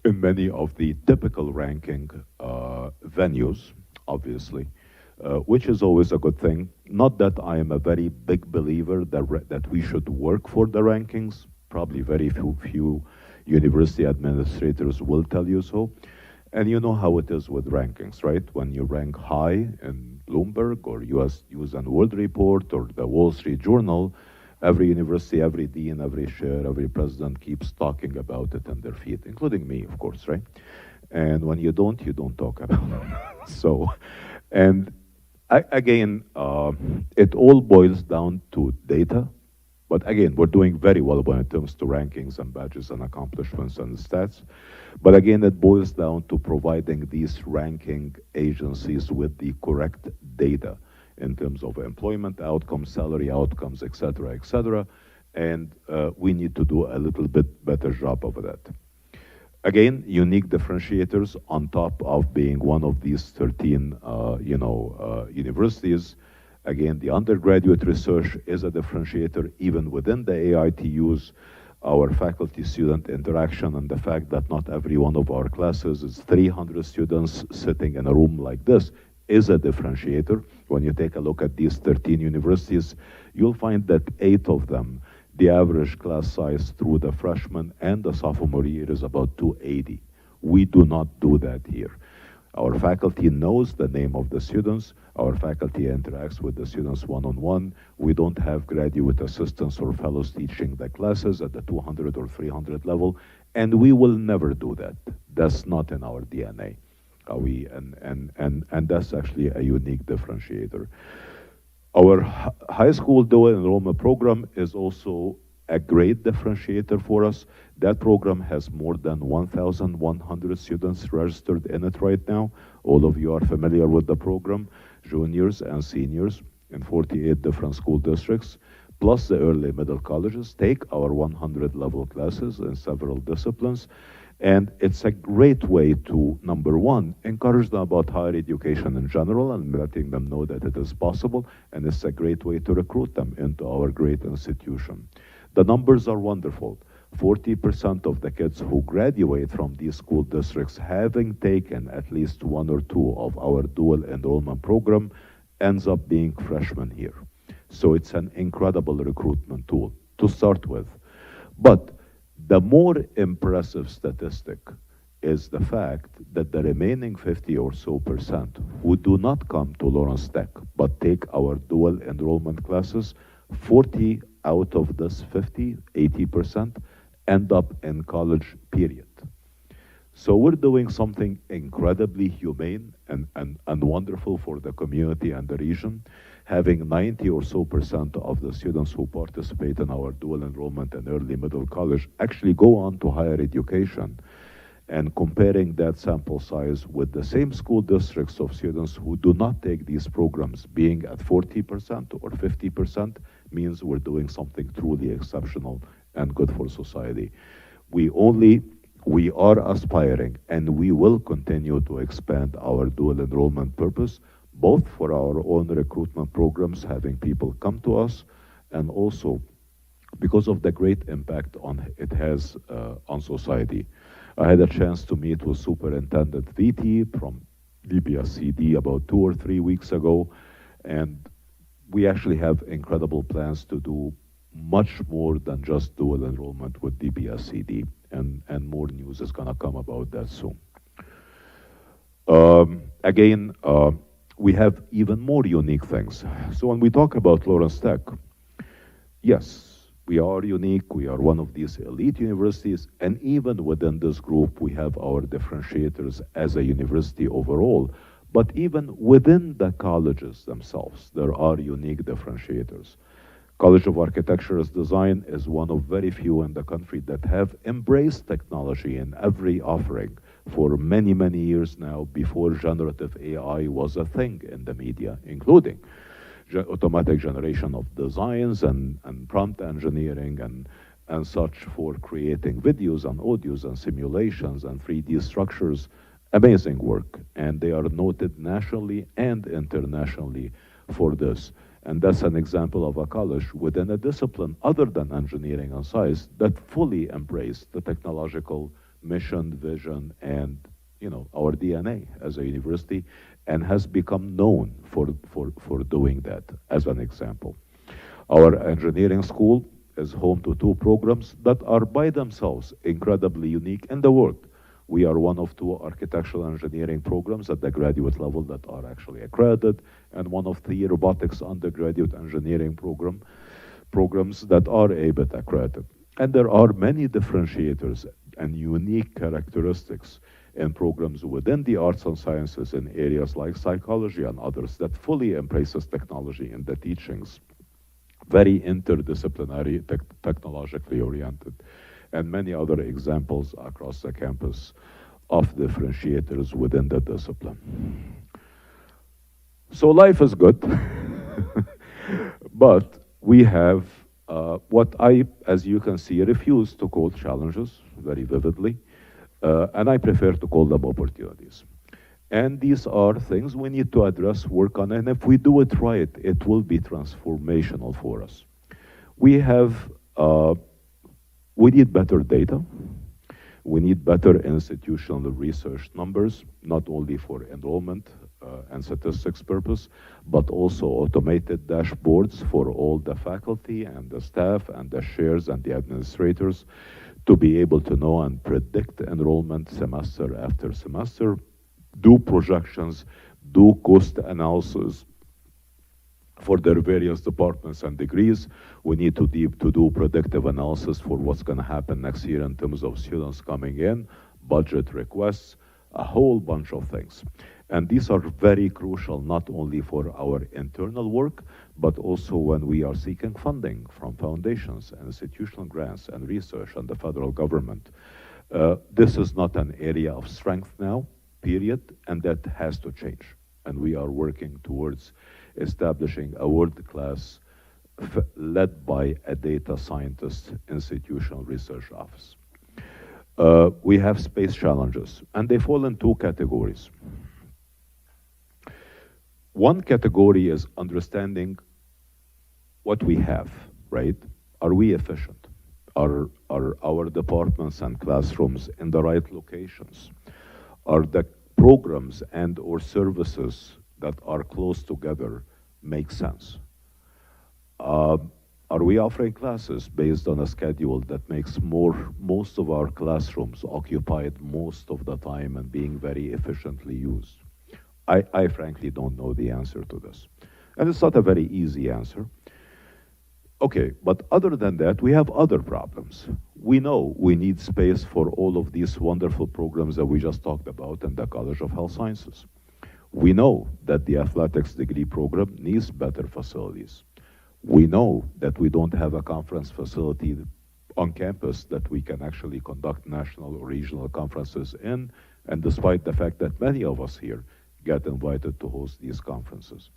in many of the typical ranking venues, obviously, which is always a good thing. Not that I am a very big believer that we should work for the rankings. Probably very few university administrators will tell you so. And you know how it is with rankings, right? When you rank high in Bloomberg or US News and World Report or the Wall Street Journal, every university, every dean, every chair, every president keeps talking about it in their feed, including me, of course, right? And when you don't talk about it. So, and again, it all boils down to data. But again, we're doing very well when it comes to rankings and badges and accomplishments and stats. But again, it boils down to providing these ranking agencies with the correct data in terms of employment outcomes, salary outcomes, et cetera, et cetera. And we need to do a little bit better job of that. Again, unique differentiators on top of being one of these 13 universities. Again, the undergraduate research is a differentiator even within the AITUs. Our faculty-student interaction and the fact that not every one of our classes is 300 students sitting in a room like this is a differentiator. When you take a look at these 13 universities, you'll find that 8 of them, the average class size through the freshman and the sophomore year is about 280. We do not do that here. Our faculty knows the name of the students. Our faculty interacts with the students one-on-one. We don't have graduate assistants or fellows teaching the classes at the 200 or 300 level, and we will never do that. That's not in our DNA. And that's actually a unique differentiator. Our high school dual enrollment program is also a great differentiator for us. That program has more than 1,100 students registered in it right now. All of you are familiar with the program, juniors and seniors in 48 different school districts, plus the early middle colleges take our 100 level classes in several disciplines. And it's a great way to, number one, encourage them about higher education in general and letting them know that it is possible. And it's a great way to recruit them into our great institution. The numbers are wonderful. 40% of the kids who graduate from these school districts having taken at least 1 or 2 of our dual enrollment program ends up being freshmen here. So it's an incredible recruitment tool to start with. But the more impressive statistic is the fact that the remaining 50 or so percent who do not come to Lawrence Tech but take our dual enrollment classes, 40 out of this 50, 80% end up in college, period. So we're doing something incredibly humane and wonderful for the community and the region, having 90 or so percent of the students who participate in our dual enrollment and early middle college actually go on to higher education. And comparing that sample size with the same school districts of students who do not take these programs being at 40% or 50% means we're doing something truly exceptional and good for society. We are aspiring and we will continue to expand our dual enrollment purpose, both for our own recruitment programs, having people come to us, and also because of the great impact it has on society. I had a chance to meet with Superintendent VT from DPSCD about 2 or 3 weeks ago, and we actually have incredible plans to do much more than just dual enrollment with DBSCD, and more news is going to come about that soon. Again, we have even more unique things. So when we talk about Lawrence Tech, yes, we are unique. We are one of these elite universities. And even within this group, we have our differentiators as a university overall. But even within the colleges themselves, there are unique differentiators. College of Architecture's Design is one of very few in the country that have embraced technology in every offering for many, many years now, before generative AI was a thing in the media, including automatic generation of designs and prompt engineering and such for creating videos and audios and simulations and 3D structures. Amazing work. And they are noted nationally and internationally for this. And that's an example of a college within a discipline other than engineering and science that fully embraced the technological mission, vision, and our DNA as a university, and has become known for doing that, as an example. Our engineering school is home to two programs that are by themselves incredibly unique in the world. We are one of two architectural engineering programs at the graduate level that are actually accredited, and one of three robotics undergraduate engineering programs that are ABET accredited. And there are many differentiators and unique characteristics in programs within the arts and sciences in areas like psychology and others that fully embraces technology in the teachings. Very interdisciplinary, technologically oriented, and many other examples across the campus of differentiators within the discipline. So life is good, but we have what I, as you can see, refuse to call challenges very vividly, and I prefer to call them opportunities. And these are things we need to address, work on, and if we do it right, it will be transformational for us. We need better data. We need better institutional research numbers, not only for enrollment and statistics purpose, but also automated dashboards for all the faculty and the staff and the chairs and the administrators to be able to know and predict enrollment semester after semester, do projections, do cost analysis for their various departments and degrees. We need to do predictive analysis for what's going to happen next year in terms of students coming in, budget requests, a whole bunch of things. And these are very crucial, not only for our internal work, but also when we are seeking funding from foundations and institutional grants and research and the federal government. This is not an area of strength now, period, and that has to change. And we are working towards establishing a world-class, led by a data scientist, institutional research office. We have space challenges, and they fall in two categories. One category is understanding what we have, right? Are we efficient? Are our departments and classrooms in the right locations? Are the programs and or services that are close together make sense? Are we offering classes based on a schedule that makes most of our classrooms occupied most of the time and being very efficiently used? I frankly don't know the answer to this. And it's not a very easy answer. Okay, but other than that, we have other problems. We know we need space for all of these wonderful programs that we just talked about in the College of Health Sciences. We know that the athletics degree program needs better facilities. We know that we don't have a conference facility on campus that we can actually conduct national or regional conferences in, and despite the fact that many of us here get invited to host these conferences.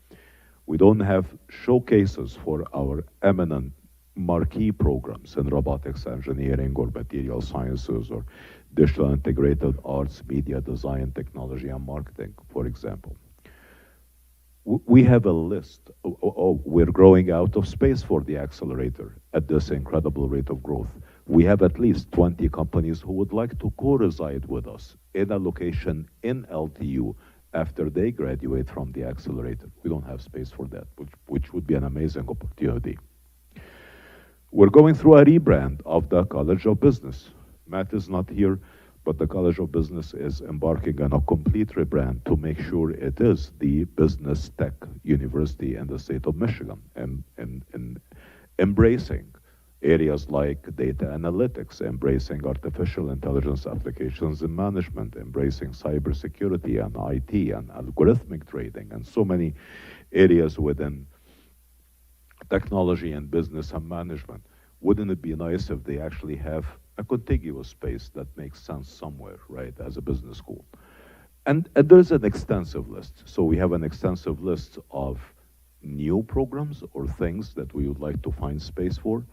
We don't have showcases for our eminent marquee programs in robotics engineering or material sciences or digital integrated arts, media design, technology, and marketing, for example. We have a list. We're growing out of space for the accelerator at this incredible rate of growth. We have at least 20 companies who would like to co-reside with us in a location in LTU after they graduate from the accelerator. We don't have space for that, which would be an amazing opportunity. We're going through a rebrand of the College of Business. Matt is not here, but the College of Business is embarking on a complete rebrand to make sure it is the business tech university in the state of Michigan, and embracing areas like data analytics, embracing artificial intelligence applications in management, embracing cybersecurity and IT and algorithmic trading, and so many areas within technology and business and management. Wouldn't it be nice if they actually have a contiguous space that makes sense somewhere, right, as a business school? And there's an extensive list. So we have an extensive list of new programs or things that we would like to find space for.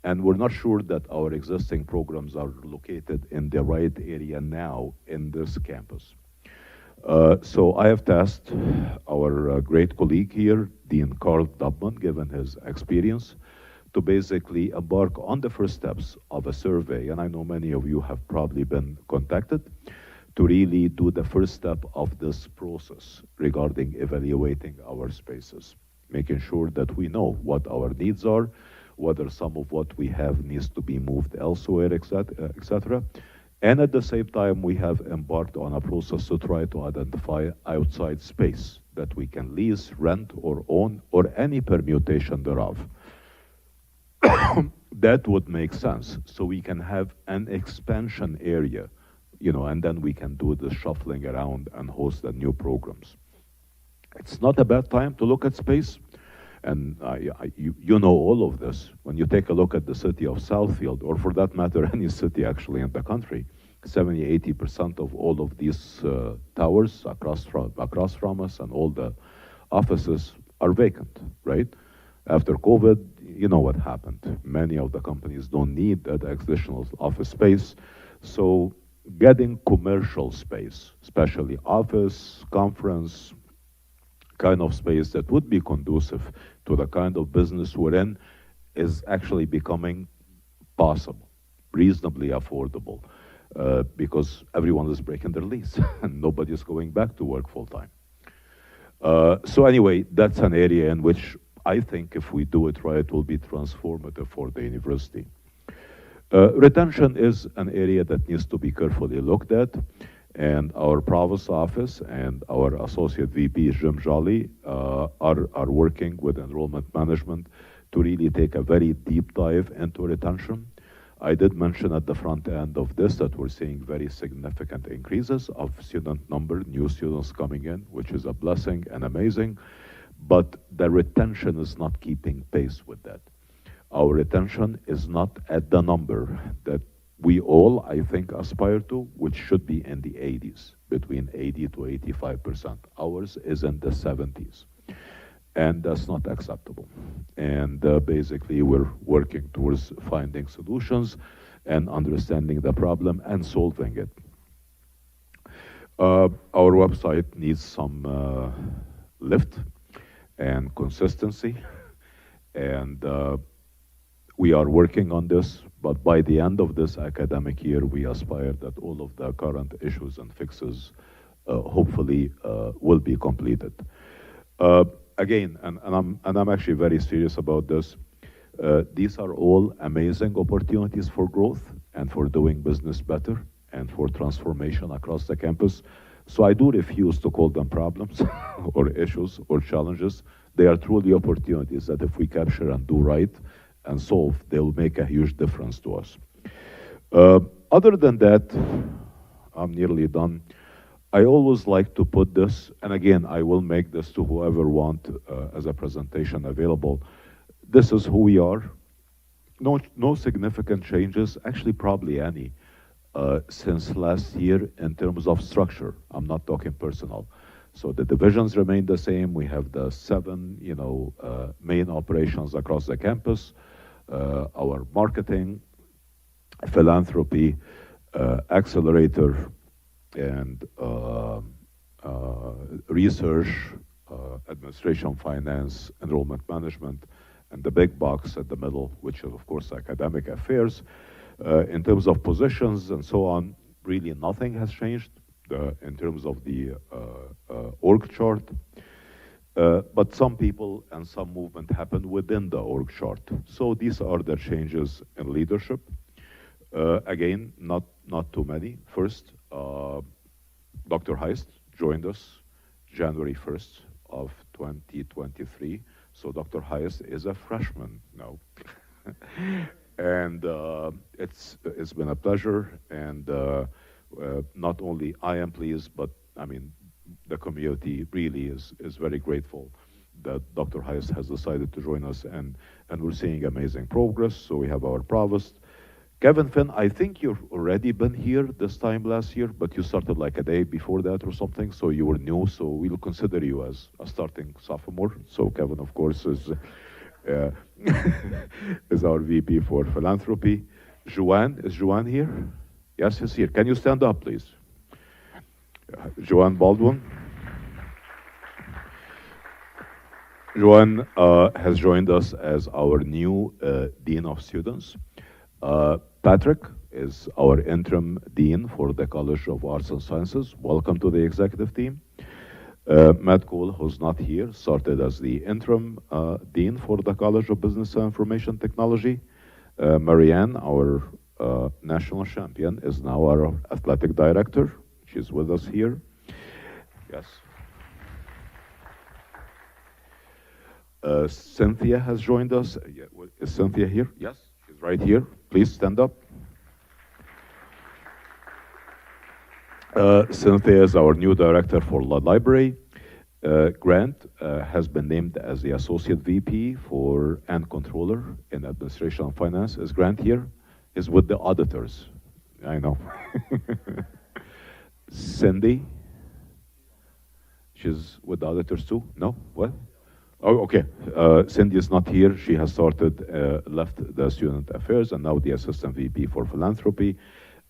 And we're not sure that our existing programs are located in the right area now in this campus. So I have tasked our great colleague here, Dean Carl Dubman, given his experience, to basically embark on the first steps of a survey. And I know many of you have probably been contacted to really do the first step of this process regarding evaluating our spaces, making sure that we know what our needs are, whether some of what we have needs to be moved elsewhere, etc. And at the same time, we have embarked on a process to try to identify outside space that we can lease, rent, or own, or any permutation thereof. That would make sense. So we can have an expansion area, and then we can do the shuffling around and host the new programs. It's not a bad time to look at space. And you know all of this. When you take a look at the city of Southfield, or for that matter, any city actually in the country, 70–80% of all of these towers across from us and all the offices are vacant, right? After COVID, you know what happened. Many of the companies don't need that additional office space. So getting commercial space, especially office, conference, kind of space that would be conducive to the kind of business we're in is actually becoming possible, reasonably affordable, because everyone is breaking their lease and nobody's going back to work full time. So anyway, that's an area in which I think if we do it right, it will be transformative for the university. Retention is an area that needs to be carefully looked at. And our provost office and our associate VP, Jim Jolly, are working with enrollment management to really take a very deep dive into retention. I did mention at the front end of this that we're seeing very significant increases of student number, new students coming in, which is a blessing and amazing, but the retention is not keeping pace with that. Our retention is not at the number that we all, I think, aspire to, which should be in the 80s, between 80 to 85%. Ours is in the 70s. And that's not acceptable. And basically, we're working towards finding solutions and understanding the problem and solving it. Our website needs some lift and consistency. And we are working on this, but by the end of this academic year, we aspire that all of the current issues and fixes hopefully will be completed. Again, and I'm actually very serious about this. These are all amazing opportunities for growth and for doing business better and for transformation across the campus. So I do refuse to call them problems or issues or challenges. They are truly opportunities that if we capture and do right and solve, they will make a huge difference to us. Other than that, I'm nearly done. I always like to put this, and again, I will make this to whoever want as a presentation available. This is who we are. No significant changes, actually probably any, since last year in terms of structure. I'm not talking personal. So the divisions remain the same. We have the 7, main operations across the campus. Our marketing, philanthropy, accelerator, and research, administration, finance, enrollment management, and the big box at the middle, which is, of course, academic affairs. In terms of positions and so on, really nothing has changed. in terms of the org chart. But some people and some movement happened within the org chart. So these are the changes in leadership. Again, not too many. First, Dr. Heist joined us January 1st of 2023. So Dr. Heist is a freshman now. And it's been a pleasure. And not only I am pleased, but I mean, the community really is very grateful that Dr. Heist has decided to join us, and we're seeing amazing progress. So we have our provost. Kevin Finn, I think you've already been here this time last year, but you started like a day before that or something, so you were new, so we'll consider you as a starting sophomore. So Kevin, of course, is is our VP for philanthropy. Is Joanne here? Yes, he's here. Can you stand up, please? Joanne Baldwin. Joanne has joined us as our new Dean of Students. Patrick is our interim Dean for the College of Arts and Sciences. Welcome to the executive team. Matt Cole, who's not here, started as the interim Dean for the College of Business and Information Technology. Marianne, our national champion, is now our athletic director. She's with us here. Yes. Cynthia has joined us. Is Cynthia here? Yes, she's right here. Please stand up. Cynthia is our new director for the library. Grant has been named as the associate VP for and controller in administration and finance. Is Grant here? Is with the auditors. I know. Cindy, she's with the auditors too? No? What? Oh, okay. Cindy is not here. She has left the student affairs and now the assistant VP for philanthropy.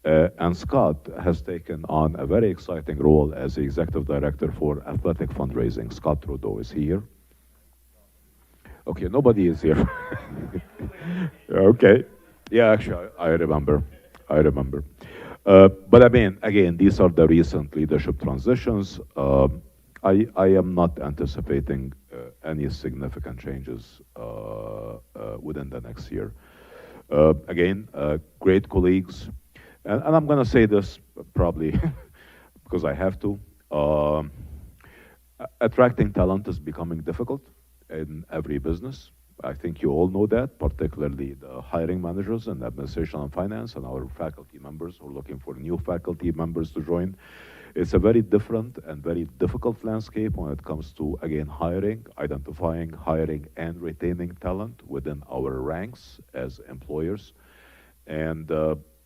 And Scott has taken on a very exciting role as the executive director for athletic fundraising. Scott Trudeau is here. Okay, nobody is here. Okay. Yeah, actually, I remember. But I mean, again, these are the recent leadership transitions. I am not anticipating any significant changes within the next year. Again, great colleagues. And I'm going to say this probably because I have to. Attracting talent is becoming difficult in every business. I think you all know that, particularly the hiring managers and administration and finance and our faculty members who are looking for new faculty members to join. It's a very different and very difficult landscape when it comes to, again, identifying, hiring, and retaining talent within our ranks as employers. And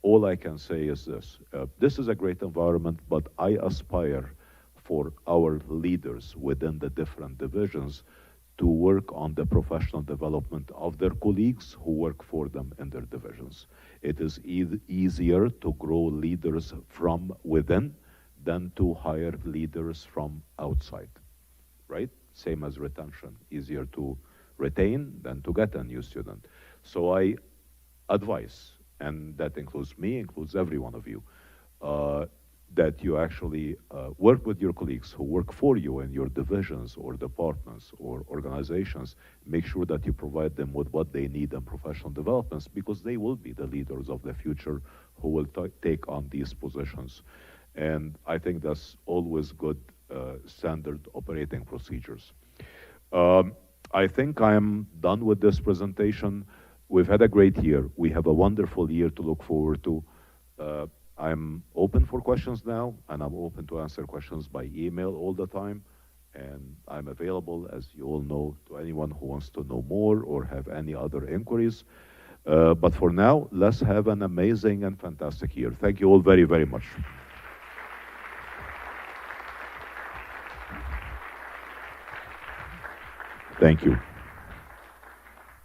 all I can say is this. This is a great environment, but I aspire for our leaders within the different divisions to work on the professional development of their colleagues who work for them in their divisions. It is easier to grow leaders from within than to hire leaders from outside, right? Same as retention. Easier to retain than to get a new student. So I advise, and that includes me, includes every one of you, that you actually work with your colleagues who work for you in your divisions or departments or organizations. Make sure that you provide them with what they need in professional developments, because they will be the leaders of the future who will take on these positions. And I think that's always good standard operating procedures. I think I'm done with this presentation. We've had a great year. We have a wonderful year to look forward to. I'm open for questions now, and I'm open to answer questions by email all the time. And I'm available, as you all know, to anyone who wants to know more or have any other inquiries. But for now, let's have an amazing and fantastic year. Thank you all very, very much. Thank you.